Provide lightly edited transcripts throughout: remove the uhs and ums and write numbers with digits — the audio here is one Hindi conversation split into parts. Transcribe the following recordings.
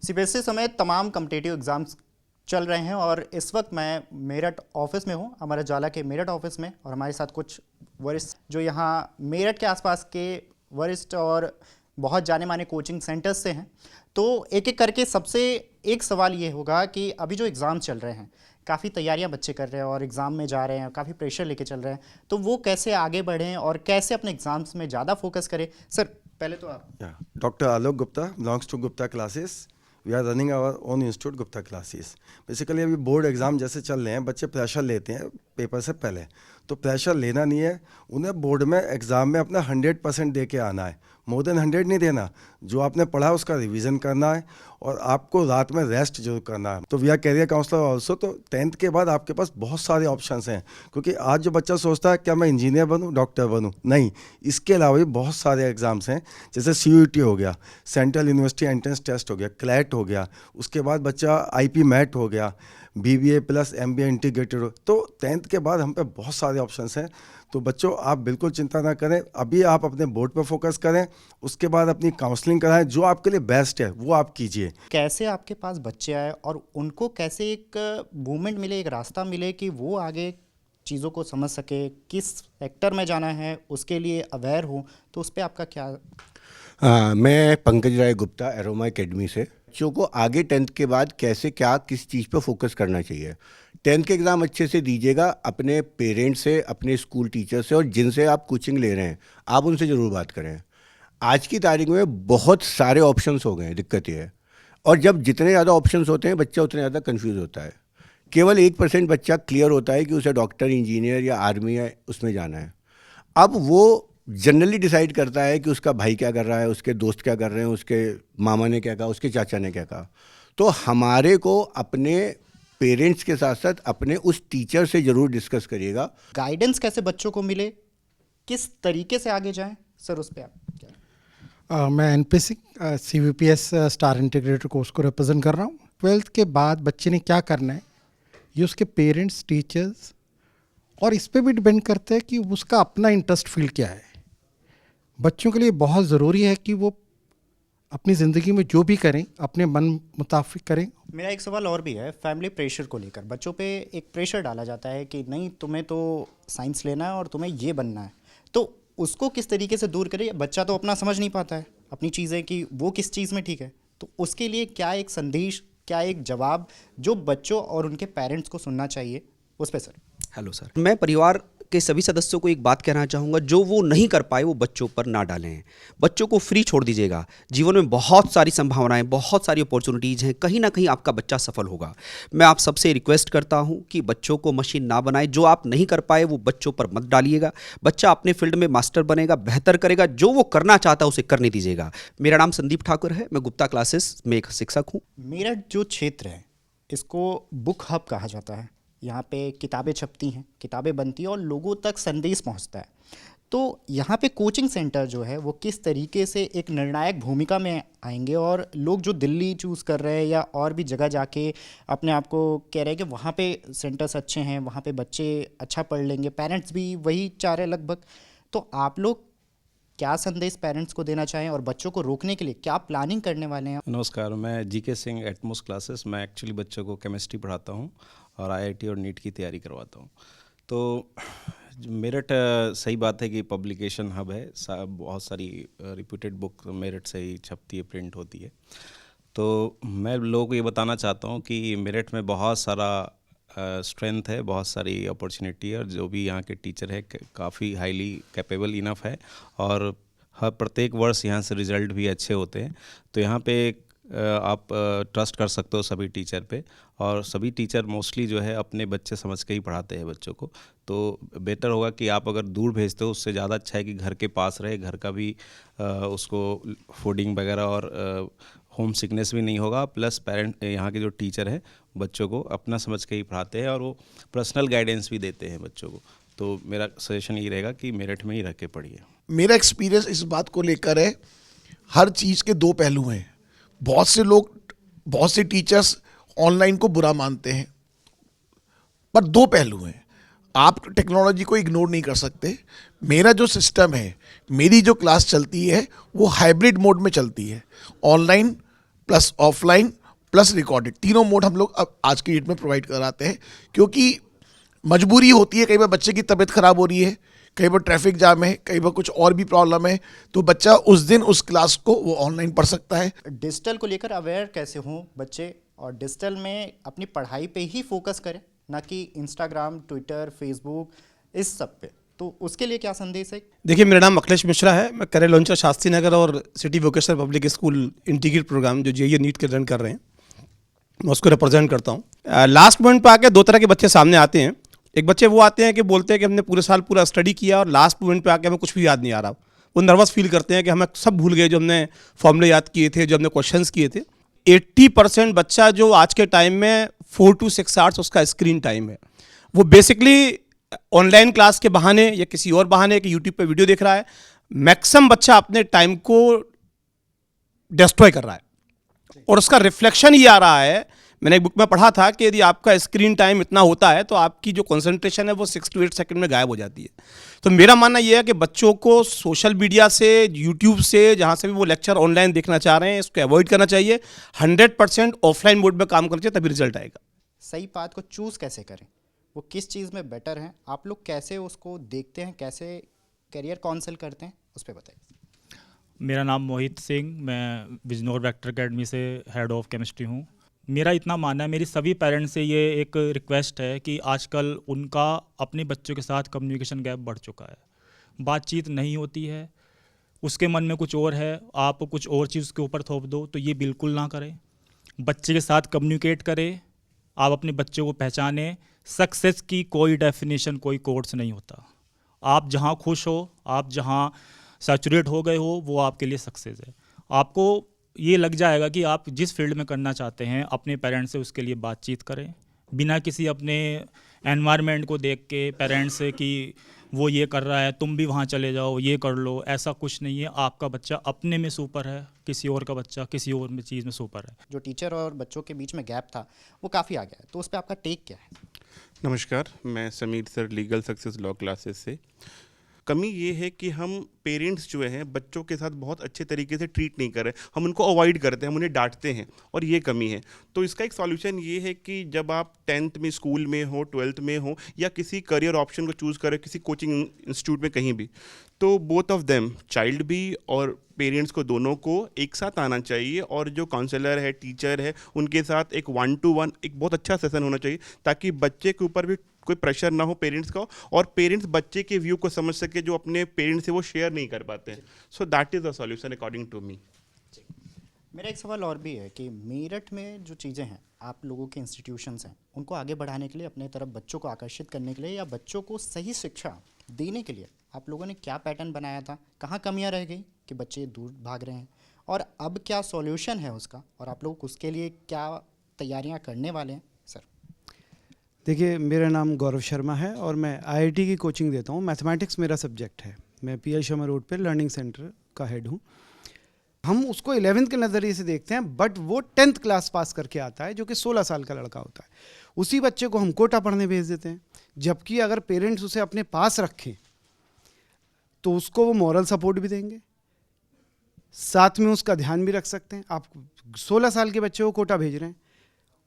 सीबीएसई समेत तमाम कम्पिटिटिव एग्ज़ाम्स चल रहे हैं और इस वक्त मैं मेरठ ऑफिस में हूँ, हमारे ज्वाला के मेरठ ऑफिस में। और हमारे साथ कुछ वरिष्ठ जो यहाँ मेरठ के आसपास के वरिष्ठ और बहुत जाने माने कोचिंग सेंटर्स से हैं। तो एक एक करके सबसे एक सवाल ये होगा कि अभी जो एग्ज़ाम चल रहे हैं, काफ़ी तैयारियां बच्चे कर रहे हैं और एग्ज़ाम में जा रहे हैं, काफ़ी प्रेशर लेके चल रहे हैं, तो वो कैसे आगे बढ़ें और कैसे अपने एग्ज़ाम्स में ज़्यादा फोकस करें। सर पहले तो आप। Dr. Alok Gupta belongs to Gupta classes. We are running our own institute, Gupta classes. Basically अभी बोर्ड एग्ज़ाम जैसे चल रहे हैं, बच्चे प्रेशर लेते हैं पेपर से पहले, तो प्रेशर लेना नहीं है। उन्हें बोर्ड में एग्ज़ाम में अपना 100% दे के आना है, मोर देन 100 नहीं देना। जो आपने पढ़ा उसका रिवीजन करना है और आपको रात में रेस्ट जरूर करना है। तो we are career counsellor also. तो 10th के बाद आपके पास बहुत सारे ऑप्शंस हैं, क्योंकि आज जो बच्चा सोचता है क्या मैं इंजीनियर बनूं, डॉक्टर बनूं, नहीं, इसके अलावा भी बहुत सारे एग्ज़ाम्स हैं। जैसे CUET हो गया, सेंट्रल यूनिवर्सिटी एंट्रेंस टेस्ट हो गया, क्लैट हो गया, उसके बाद बच्चा IP मैट हो गया, BBA प्लस MBA इंटीग्रेटेड हो। तो 10th के बाद हम पे बहुत सारे ऑप्शंस हैं। तो बच्चों आप बिल्कुल चिंता ना करें, अभी आप अपने बोर्ड पर फोकस करें, उसके बाद अपनी काउंसलिंग कराएं, जो आपके लिए बेस्ट है वो आप कीजिए। कैसे आपके पास बच्चे आए और उनको कैसे एक मूवमेंट मिले, एक रास्ता मिले कि वो आगे चीज़ों को समझ सके, किस सेक्टर में जाना है उसके लिए अवेयर हो, तो उस पर आपका क्या। मैं पंकज राय गुप्ता, एरोमा एकेडमी से। बच्चों को आगे 10th के बाद कैसे क्या किस चीज़ पर फोकस करना चाहिए। 10th के एग्ज़ाम अच्छे से दीजिएगा, अपने पेरेंट्स से, अपने स्कूल टीचर से, और जिनसे आप कोचिंग ले रहे हैं आप उनसे ज़रूर बात करें। आज की तारीख में बहुत सारे ऑप्शंस हो गए हैं, दिक्कत ये है। और जब जितने ज़्यादा ऑप्शंस होते हैं बच्चा उतने ज़्यादा कन्फ्यूज़ होता है। केवल 1% बच्चा क्लियर होता है कि उसे डॉक्टर, इंजीनियर या आर्मी है उसमें जाना है। अब वो जनरली डिसाइड करता है कि उसका भाई क्या कर रहा है, उसके दोस्त क्या कर रहे हैं, उसके मामा ने क्या कहा, उसके चाचा ने क्या कहा। तो हमारे को अपने पेरेंट्स के साथ साथ अपने उस टीचर से ज़रूर डिस्कस करिएगा। गाइडेंस कैसे बच्चों को मिले, किस तरीके से आगे जाएं, सर उस पर आप क्या। मैं NPC CVPS star integrated course को रिप्रेजेंट कर रहा हूँ। 12th के बाद बच्चे ने क्या करना है ये उसके पेरेंट्स, टीचर्स और इस पे भी डिपेंड करता है कि उसका अपना इंटरेस्ट फील्ड क्या है। बच्चों के लिए बहुत ज़रूरी है कि वो अपनी ज़िंदगी में जो भी करें अपने मन मुताबिक करें। मेरा एक सवाल और भी है, फैमिली प्रेशर को लेकर बच्चों पे एक प्रेशर डाला जाता है कि नहीं तुम्हें तो साइंस लेना है और तुम्हें ये बनना है, तो उसको किस तरीके से दूर करें। बच्चा तो अपना समझ नहीं पाता है अपनी चीज़ें कि वो किस चीज़ में ठीक है, तो उसके लिए क्या एक संदेश, क्या एक जवाब जो बच्चों और उनके पेरेंट्स को सुनना चाहिए उस पर। सर हेलो सर, मैं परिवार के सभी सदस्यों को एक बात कहना चाहूँगा, जो वो नहीं कर पाए वो बच्चों पर ना डालें। बच्चों को फ्री छोड़ दीजिएगा। जीवन में बहुत सारी संभावनाएं, बहुत सारी अपॉर्चुनिटीज़ हैं, कहीं ना कहीं आपका बच्चा सफल होगा। मैं आप सबसे रिक्वेस्ट करता हूं कि बच्चों को मशीन ना बनाएं। जो आप नहीं कर पाए वो बच्चों पर मत डालिएगा। बच्चा अपने फील्ड में मास्टर बनेगा, बेहतर करेगा, जो वो करना चाहता है उसे करने दीजिएगा। मेरा नाम संदीप ठाकुर है, मैं गुप्ता क्लासेस में एक शिक्षक हूँ। मेरठ जो क्षेत्र है इसको बुक हब कहा जाता है। यहाँ पे किताबें छपती हैं, किताबें बनती हैं और लोगों तक संदेश पहुँचता है। तो यहाँ पे कोचिंग सेंटर जो है वो किस तरीके से एक निर्णायक भूमिका में आएंगे, और लोग जो दिल्ली चूज़ कर रहे हैं या और भी जगह जाके अपने आप को कह रहे हैं कि वहाँ पे सेंटर्स अच्छे हैं, वहाँ पे बच्चे अच्छा पढ़ लेंगे, पेरेंट्स भी वही चाह रहे हैं लगभग, तो आप लोग क्या संदेश पेरेंट्स को देना चाहें और बच्चों को रोकने के लिए क्या प्लानिंग करने वाले हैं। नमस्कार, मैं GK सिंह, एटमोस क्लासेस। मैं एक्चुअली बच्चों को केमिस्ट्री पढ़ाता हूँ और IIT और नीट की तैयारी करवाता हूँ। तो मेरठ सही बात है कि पब्लिकेशन हब है, बहुत सारी रिप्यूटेड बुक मेरठ से ही छपती है, प्रिंट होती है। तो मैं लोगों को ये बताना चाहता हूँ कि मेरठ में बहुत सारा स्ट्रेंथ है, बहुत सारी अपॉर्चुनिटी है, और जो भी यहाँ के टीचर है काफ़ी हाईली कैपेबल इनफ है, और हर प्रत्येक वर्ष यहाँ से रिज़ल्ट भी अच्छे होते हैं। तो यहाँ पे आप ट्रस्ट कर सकते हो सभी टीचर पे, और सभी टीचर मोस्टली जो है अपने बच्चे समझ के ही पढ़ाते हैं बच्चों को। तो बेटर होगा कि आप अगर दूर भेजते हो उससे ज़्यादा अच्छा है कि घर के पास रहे, घर का भी उसको फूडिंग वगैरह और होम सिकनेस भी नहीं होगा, प्लस पेरेंट यहाँ के जो टीचर हैं बच्चों को अपना समझ के ही पढ़ाते हैं और वो पर्सनल गाइडेंस भी देते हैं बच्चों को। तो मेरा सजेशन ये रहेगा कि मेरठ में ही रह के पढ़िए। मेरा एक्सपीरियंस इस बात को लेकर है, हर चीज़ के दो पहलू हैं। बहुत से लोग, बहुत से टीचर्स ऑनलाइन को बुरा मानते हैं, पर दो पहलू हैं। आप टेक्नोलॉजी को इग्नोर नहीं कर सकते। मेरा जो सिस्टम है, मेरी जो क्लास चलती है वो हाइब्रिड मोड में चलती है। Online plus offline plus recorded, तीनों मोड हम लोग अब आज की डेट में प्रोवाइड कराते हैं, क्योंकि मजबूरी होती है, कई बार बच्चे की तबीयत खराब हो रही है, कई बार ट्रैफिक जाम है, कई बार कुछ और भी प्रॉब्लम है, तो बच्चा उस दिन उस क्लास को वो ऑनलाइन पढ़ सकता है। डिजिटल को लेकर अवेयर कैसे हों बच्चे और डिजिटल में अपनी पढ़ाई पे ही फोकस करें, ना कि इंस्टाग्राम, ट्विटर, फेसबुक इस सब पे, तो उसके लिए क्या संदेश है? देखिए, मेरा नाम अखिलेश मिश्रा है। मैं करेल लॉन्चर शास्त्री नगर और city vocational public school integrated program जो जेईई नीट के रन कर रहे हैं, मैं उसको रिप्रेजेंट करता हूँ। लास्ट मोमेंट पे आके दो तरह के बच्चे सामने आते हैं। एक बच्चे वो आते हैं कि बोलते हैं कि हमने पूरे साल पूरा स्टडी किया और लास्ट मोमेंट पे आके हमें कुछ भी याद नहीं आ रहा। वो नर्वस फील करते हैं कि हमें सब भूल गए, जो हमने फॉर्मूले याद किए थे, जो हमने क्वेश्चंस किए थे। 80% बच्चा जो आज के टाइम में 4 to 6 आवर्स उसका स्क्रीन टाइम है, वो बेसिकली ऑनलाइन क्लास के बहाने या किसी और बहाने कि यूट्यूब पे वीडियो देख रहा है। मैक्सिमम बच्चा अपने टाइम को डिस्ट्रॉय कर रहा है और उसका रिफ्लेक्शन ये आ रहा है। मैंने एक बुक में पढ़ा था कि यदि आपका स्क्रीन टाइम इतना होता है तो आपकी जो कंसंट्रेशन है वो 6 to 8 सेकंड में गायब हो जाती है। तो मेरा मानना यह है कि बच्चों को सोशल मीडिया से, यूट्यूब से, जहाँ से भी वो लेक्चर ऑनलाइन देखना चाह रहे हैं, इसको अवॉइड करना चाहिए। 100% ऑफलाइन मोड में काम करना चाहिए, तभी रिजल्ट आएगा। सही पाथ को चूज़ कैसे करें, वो किस चीज़ में बेटर हैं, आप लोग कैसे उसको देखते हैं, कैसे करियर काउंसिल करते हैं, उस पर बताइए। मेरा नाम मोहित सिंह, मैं बिजनौर वेक्टर अकेडमी से हेड ऑफ केमिस्ट्री हूँ। मेरा इतना मानना है, मेरी सभी पेरेंट्स से ये एक रिक्वेस्ट है कि आजकल उनका अपने बच्चों के साथ कम्युनिकेशन गैप बढ़ चुका है, बातचीत नहीं होती है, उसके मन में कुछ और है, आप कुछ और चीज़ उसके ऊपर थोप दो, तो ये बिल्कुल ना करें। बच्चे के साथ कम्युनिकेट करें, आप अपने बच्चे को पहचानें। सक्सेस की कोई डेफिनेशन, कोई कोर्स नहीं होता। आप जहाँ खुश हो, आप जहाँ सैचुरेट हो गए हो, वो आपके लिए सक्सेस है। आपको ये लग जाएगा कि आप जिस फील्ड में करना चाहते हैं, अपने पेरेंट्स से उसके लिए बातचीत करें, बिना किसी अपने एनवायरनमेंट को देख के पेरेंट्स से कि वो ये कर रहा है तुम भी वहाँ चले जाओ, ये कर लो। ऐसा कुछ नहीं है। आपका बच्चा अपने में सुपर है, किसी और का बच्चा किसी और में चीज़ में सुपर है। जो टीचर और बच्चों के बीच में गैप था वो काफ़ी आ गया है, तो उस पर आपका टेक क्या है? नमस्कार, मैं Sameer sir, legal success law classes से। कमी ये है कि हम पेरेंट्स जो हैं बच्चों के साथ बहुत अच्छे तरीके से ट्रीट नहीं कर रहे, हम उनको अवॉइड करते हैं, हम उन्हें डांटते हैं, और ये कमी है। तो इसका एक सॉल्यूशन ये है कि जब आप 10th में स्कूल में हो, 12th में हो, या किसी करियर ऑप्शन को चूज़ करें किसी कोचिंग इंस्टीट्यूट में कहीं भी, तो बोथ ऑफ देम, चाइल्ड भी और पेरेंट्स को, दोनों को एक साथ आना चाहिए, और जो काउंसलर है, टीचर है, उनके साथ एक 1-to-1 एक बहुत अच्छा सेशन होना चाहिए, ताकि बच्चे के ऊपर भी कोई प्रेशर ना हो पेरेंट्स का, और पेरेंट्स बच्चे के व्यू को समझ सके जो अपने पेरेंट्स से वो शेयर नहीं कर पाते हैं। So that is the solution according to me. मेरा एक सवाल और भी है कि मेरठ में जो चीज़ें हैं, आप लोगों के इंस्टीट्यूशंस हैं, उनको आगे बढ़ाने के लिए, अपने तरफ बच्चों को आकर्षित करने के लिए या बच्चों को सही शिक्षा देने के लिए आप लोगों ने क्या पैटर्न बनाया था? कहाँ कमियाँ रह गई कि बच्चे दूर भाग रहे हैं, और अब क्या सॉल्यूशन है उसका, और आप लोग उसके लिए क्या तैयारियाँ करने वाले हैं सर? देखिए, मेरा नाम गौरव शर्मा है और मैं आईआईटी की कोचिंग देता हूँ। मैथमेटिक्स मेरा सब्जेक्ट है। मैं पीएल शर्मा रोड पे लर्निंग सेंटर का हेड हूँ। हम उसको 11th के नज़रिए से देखते हैं, बट वो 10th क्लास पास करके आता है, जो कि 16 साल का लड़का होता है। उसी बच्चे को हम कोटा पढ़ने भेज देते हैं, जबकि अगर पेरेंट्स उसे अपने पास रखें तो उसको वो मॉरल सपोर्ट भी देंगे, साथ में उसका ध्यान भी रख सकते हैं। आप 16 साल के बच्चे को कोटा भेज रहे हैं,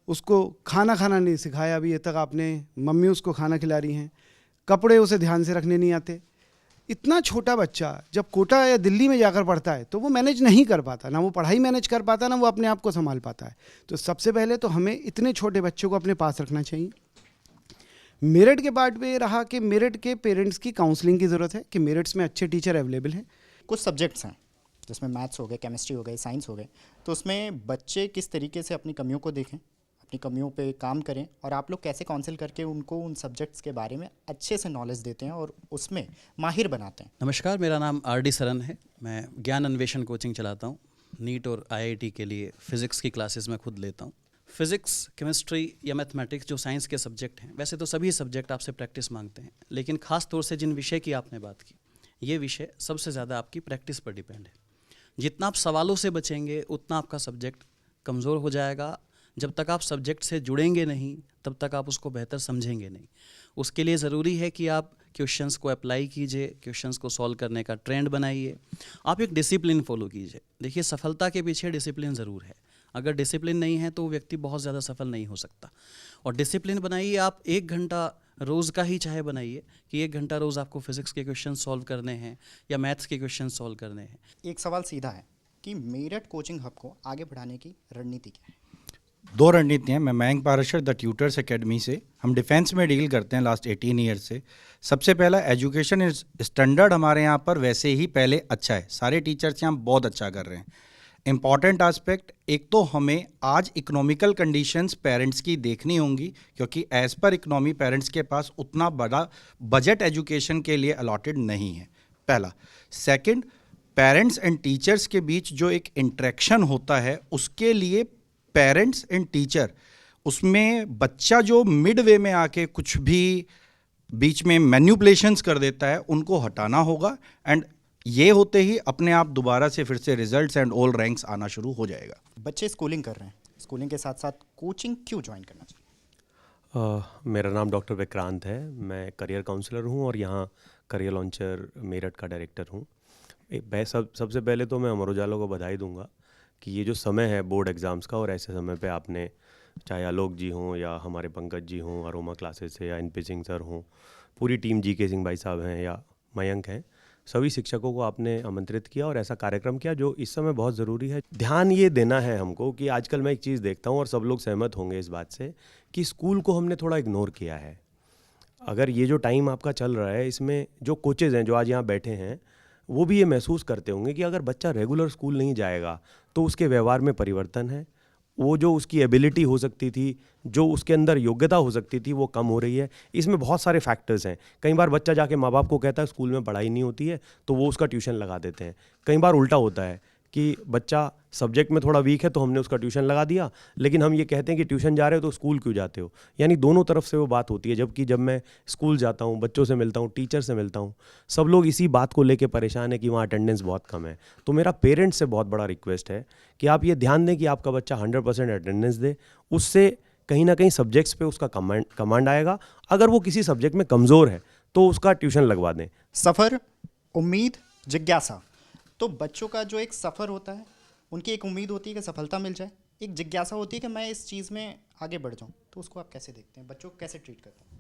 उसको खाना नहीं सिखाया अभी तक आपने, मम्मी उसको खाना खिला रही हैं, कपड़े उसे ध्यान से रखने नहीं आते। इतना छोटा बच्चा जब कोटा या दिल्ली में जाकर पढ़ता है तो वो मैनेज नहीं कर पाता, ना वो पढ़ाई मैनेज कर पाता, ना वो अपने आप को संभाल पाता है। तो सबसे पहले तो हमें इतने छोटे बच्चों को अपने पास रखना चाहिए। मेरिट के पार्ट पे रहा कि मेरिट के पेरेंट्स की काउंसलिंग की ज़रूरत है कि मेरिट्स में अच्छे टीचर अवेलेबल हैं। कुछ सब्जेक्ट्स हैं जिसमें मैथ्स हो गए, केमिस्ट्री हो गए, साइंस हो गए, तो उसमें बच्चे किस तरीके से अपनी कमियों को देखें, अपनी कमियों पे काम करें, और आप लोग कैसे काउंसिल करके उनको उन सब्जेक्ट्स के बारे में अच्छे से नॉलेज देते हैं और उसमें माहिर बनाते हैं? नमस्कार, मेरा नाम आर.डी. सरन है। मैं ज्ञान अन्वेषण कोचिंग चलाता हूँ। नीट और आईआईटी के लिए फ़िज़िक्स की क्लासेस मैं खुद लेता हूँ। फ़िज़िक्स, केमिस्ट्री या मैथमेटिक्स जो साइंस के सब्जेक्ट हैं, वैसे तो सभी सब्जेक्ट आपसे प्रैक्टिस मांगते हैं, लेकिन ख़ास तौर से जिन विषय की आपने बात की, ये विषय सबसे ज़्यादा आपकी प्रैक्टिस पर डिपेंड है। जितना आप सवालों से बचेंगे उतना आपका सब्जेक्ट कमज़ोर हो जाएगा। जब तक आप सब्जेक्ट से जुड़ेंगे नहीं, तब तक आप उसको बेहतर समझेंगे नहीं। उसके लिए ज़रूरी है कि आप क्वेश्चंस को अप्लाई कीजिए, क्वेश्चंस को सॉल्व करने का ट्रेंड बनाइए, आप एक डिसिप्लिन फॉलो कीजिए। देखिए, सफलता के पीछे डिसिप्लिन ज़रूर है। अगर डिसिप्लिन नहीं है तो वो व्यक्ति बहुत ज़्यादा सफल नहीं हो सकता। और डिसिप्लिन बनाइए आप, 1 घंटा रोज़ का ही चाहे बनाइए कि 1 घंटा रोज़ आपको फिजिक्स के क्वेश्चन सॉल्व करने हैं या मैथ्स के क्वेश्चन सॉल्व करने हैं। एक सवाल सीधा है कि मेरठ कोचिंग हब को आगे बढ़ाने की रणनीति क्या है? 2 रणनीतियाँ। मैं Mayank Parashar the tutors academy से, हम डिफेंस में डील करते हैं लास्ट 18 ईयर से। सबसे पहला, एजुकेशन स्टैंडर्ड हमारे यहाँ पर वैसे ही पहले अच्छा है, सारे टीचर्स यहाँ बहुत अच्छा कर रहे हैं। इम्पॉर्टेंट आस्पेक्ट, एक तो हमें आज इकोनॉमिकल कंडीशंस पेरेंट्स की देखनी होंगी, क्योंकि एज़ पर इकोनॉमी पेरेंट्स के पास उतना बड़ा बजट एजुकेशन के लिए अलॉटेड नहीं है, पहला। सेकंड, पेरेंट्स एंड टीचर्स के बीच जो एक इंटरेक्शन होता है, उसके लिए पेरेंट्स एंड टीचर, उसमें बच्चा जो मिड वे में आके कुछ भी बीच में मैन्युपुलेशंस कर देता है, उनको हटाना होगा। एंड ये होते ही अपने आप दोबारा से फिर से रिजल्ट्स एंड ऑल रैंक्स आना शुरू हो जाएगा। बच्चे स्कूलिंग कर रहे हैं, स्कूलिंग के साथ साथ कोचिंग क्यों ज्वाइन करना चाहिए? मेरा नाम डॉक्टर विक्रांत है, मैं करियर काउंसलर हूँ और यहाँ करियर लॉन्चर मेरठ का डायरेक्टर हूँ। सबसे पहले तो मैं अमर उजाला को बधाई दूंगा कि ये जो समय है बोर्ड एग्ज़ाम्स का, और ऐसे समय पे आपने, चाहे आलोक जी हों या हमारे पंकज जी हों अरोमा क्लासेस से, या एनपी सिंह सर हों, पूरी टीम जी.के. सिंह भाई साहब हैं या मयंक हैं, सभी शिक्षकों को आपने आमंत्रित किया और ऐसा कार्यक्रम किया जो इस समय बहुत ज़रूरी है। ध्यान ये देना है हमको कि आजकल मैं एक चीज़ देखता हूँ और सब लोग सहमत होंगे इस बात से कि स्कूल को हमने थोड़ा इग्नोर किया है। अगर ये जो टाइम आपका चल रहा है, इसमें जो कोचेज़ हैं जो आज यहाँ बैठे हैं, वो भी ये महसूस करते होंगे कि अगर बच्चा रेगुलर स्कूल नहीं जाएगा तो उसके व्यवहार में परिवर्तन है, वो जो उसकी एबिलिटी हो सकती थी, जो उसके अंदर योग्यता हो सकती थी, वो कम हो रही है। इसमें बहुत सारे फैक्टर्स हैं। कई बार बच्चा जाके माँ बाप को कहता है स्कूल में पढ़ाई नहीं होती है, तो वो उसका ट्यूशन लगा देते हैं। कई बार उल्टा होता है कि बच्चा सब्जेक्ट में थोड़ा वीक है तो हमने उसका ट्यूशन लगा दिया, लेकिन हम ये कहते हैं कि ट्यूशन जा रहे हो तो स्कूल क्यों जाते हो। यानी दोनों तरफ से वो बात होती है। जबकि जब मैं स्कूल जाता हूँ, बच्चों से मिलता हूँ, टीचर से मिलता हूँ, सब लोग इसी बात को लेके परेशान है कि वहाँ अटेंडेंस बहुत कम है। तो मेरा पेरेंट्स से बहुत बड़ा रिक्वेस्ट है कि आप ये ध्यान दें कि आपका बच्चा 100% अटेंडेंस दे। उससे कहीं ना कहीं सब्जेक्ट्स पे उसका कमांड आएगा। अगर वो किसी सब्जेक्ट में कमज़ोर है तो उसका ट्यूशन लगवा दें। सफ़र, उम्मीद, जिज्ञासा, तो बच्चों का जो एक सफ़र होता है, उनकी एक उम्मीद होती है कि सफलता मिल जाए, एक जिज्ञासा होती है कि मैं इस चीज़ में आगे बढ़ जाऊं। तो उसको आप कैसे देखते हैं, बच्चों को कैसे ट्रीट करते हैं?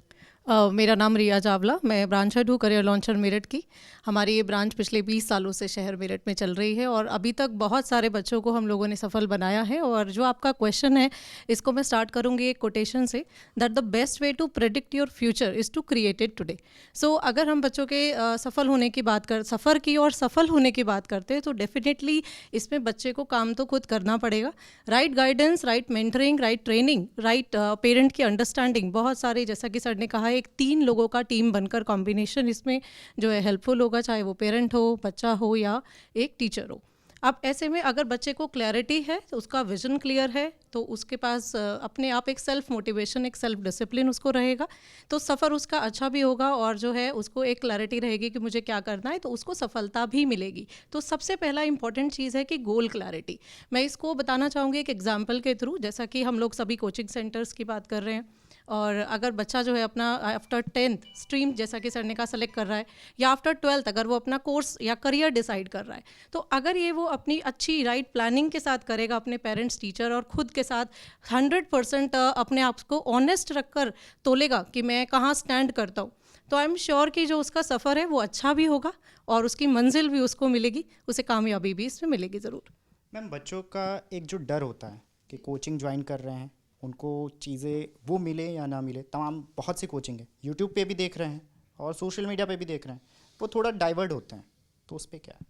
मेरा नाम रिया चावला, मैं ब्रांच हेड हूँ करियर लॉन्चर मेरठ की। हमारी ये ब्रांच पिछले 20 सालों से शहर मेरठ में चल रही है और अभी तक बहुत सारे बच्चों को हम लोगों ने सफल बनाया है। और जो आपका क्वेश्चन है, इसको मैं स्टार्ट करूँगी एक कोटेशन से, that the best way to predict your future is to create it today. So अगर हम बच्चों के सफल होने की बात कर, सफ़र की और सफल होने की बात करते हैं, तो डेफिनेटली इसमें बच्चे को काम तो खुद करना पड़ेगा। Right guidance, right mentoring, right training, right parent की अंडरस्टैंडिंग, बहुत सारे, जैसा कि सर ने कहा, एक 3 लोगों का टीम बनकर कॉम्बिनेशन इसमें जो है हेल्पफुल होगा, चाहे वो पेरेंट हो, बच्चा हो या एक टीचर हो। अब ऐसे में अगर बच्चे को क्लैरिटी है, तो उसका विजन क्लियर है, तो उसके पास अपने आप एक सेल्फ मोटिवेशन, एक सेल्फ डिसिप्लिन उसको रहेगा, तो सफ़र उसका अच्छा भी होगा और जो है उसको एक क्लैरिटी रहेगी कि मुझे क्या करना है, तो उसको सफलता भी मिलेगी। तो सबसे पहला इंपॉर्टेंट चीज़ है कि गोल क्लैरिटी। मैं इसको बताना चाहूँगी एक एग्जाम्पल के थ्रू। जैसा कि हम लोग सभी कोचिंग सेंटर्स की बात कर रहे हैं, और अगर बच्चा जो है अपना आफ्टर 10th स्ट्रीम, जैसा कि सर ने कहा, सेलेक्ट कर रहा है, या आफ्टर 12th अगर वो अपना कोर्स या करियर डिसाइड कर रहा है, तो अगर ये वो अपनी अच्छी राइट प्लानिंग के साथ करेगा, अपने पेरेंट्स, टीचर और खुद के साथ 100% अपने आप को ऑनेस्ट रखकर तोलेगा कि मैं कहाँ स्टैंड करता हूँ, तो आई एम श्योर कि जो उसका सफ़र है वो अच्छा भी होगा और उसकी मंजिल भी उसको मिलेगी, उसे कामयाबी भी इसमें मिलेगी ज़रूर। मैम, बच्चों का एक जो डर होता है कि कोचिंग ज्वाइन कर रहे हैं, उनको चीज़ें वो मिले या ना मिले, तमाम बहुत सी कोचिंग है, यूट्यूब पे भी देख रहे हैं और सोशल मीडिया पे भी देख रहे हैं, वो थोड़ा डाइवर्ट होते हैं, तो उस पर क्या है?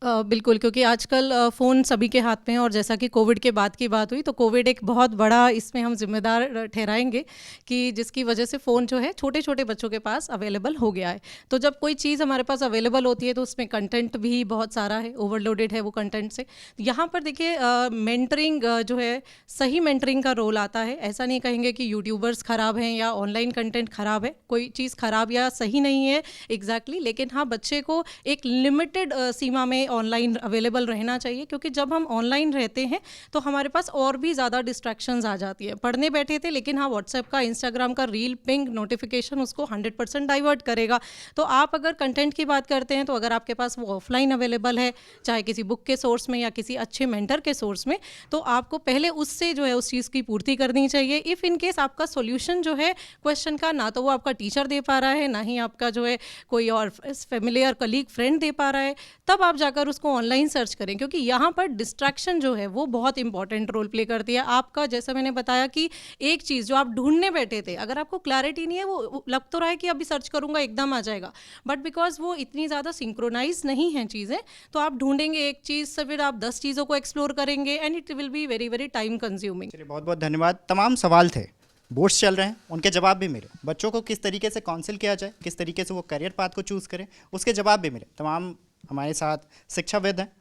बिल्कुल, क्योंकि आजकल फ़ोन सभी के हाथ में है और जैसा कि कोविड के बाद की बात हुई, तो कोविड एक बहुत बड़ा इसमें हम जिम्मेदार ठहराएंगे कि जिसकी वजह से फ़ोन जो है छोटे छोटे बच्चों के पास अवेलेबल हो गया है। तो जब कोई चीज़ हमारे पास अवेलेबल होती है तो उसमें कंटेंट भी बहुत सारा है, ओवरलोडेड है वो कंटेंट से। यहाँ पर देखिए मेंटरिंग जो है, सही मेंटरिंग का रोल आता है। ऐसा नहीं कहेंगे कि यूट्यूबर्स ख़राब हैं या ऑनलाइन कंटेंट ख़राब है, कोई चीज़ ख़राब या सही नहीं है एग्जैक्टली, लेकिन हाँ, बच्चे को एक लिमिटेड सीमा में ऑनलाइन अवेलेबल रहना चाहिए, क्योंकि जब हम ऑनलाइन रहते हैं तो हमारे पास और भी ज़्यादा डिस्ट्रैक्शंस आ जाती है। पढ़ने बैठे थे लेकिन हाँ व्हाट्सएप का, इंस्टाग्राम का रील, पिंग, नोटिफिकेशन उसको 100% डाइवर्ट करेगा। तो आप अगर कंटेंट की बात करते हैं तो अगर आपके पास वो ऑफलाइन अवेलेबल है, चाहे किसी बुक के सोर्स में या किसी अच्छे मेंटर के सोर्स में, तो आपको पहले उससे जो है उस चीज़ की पूर्ति करनी चाहिए। इफ़ इन केस आपका सॉल्यूशन जो है क्वेश्चन का ना तो वो आपका टीचर दे पा रहा है, ना ही आपका जो है कोई और फेमिलियर कलीग फ्रेंड दे पा रहा है, तब आप जाकर उसको ऑनलाइन सर्च करें, क्योंकि यहाँ पर डिस्ट्रैक्शन जो है वो बहुत इंपॉर्टेंट रोल प्ले करती है। आपका जैसा मैंने बताया कि एक चीज़ जो आप ढूंढने बैठे थे, अगर आपको क्लैरिटी नहीं है, वो लग तो रहा है कि अभी सर्च करूंगा एकदम आ जाएगा, बट बिकॉज वो इतनी ज़्यादा सिंक्रोनाइज नहीं हैं चीज़ें, तो आप ढूंढेंगे एक चीज़ से फिर आप 10 चीज़ों को एक्सप्लोर करेंगे and it will be very very time consuming. चलिए बहुत बहुत धन्यवाद। तमाम सवाल थे, बोर्ड्स चल रहे हैं, उनके जवाब भी मिले। बच्चों को किस तरीके से काउंसिल किया जाए, किस तरीके से वो करियर पाथ को चूज़ करें, उसके जवाब भी मिले। तमाम हमारे साथ शिक्षाविद हैं,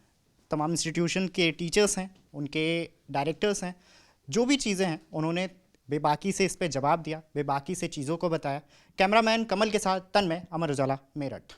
तमाम इंस्टीट्यूशन के टीचर्स हैं, उनके डायरेक्टर्स हैं, जो भी चीज़ें हैं उन्होंने बेबाकी से इस पे जवाब दिया, बेबाकी से चीज़ों को बताया। कैमरामैन कमल के साथ तन्मय, अमर उजाला, मेरठ।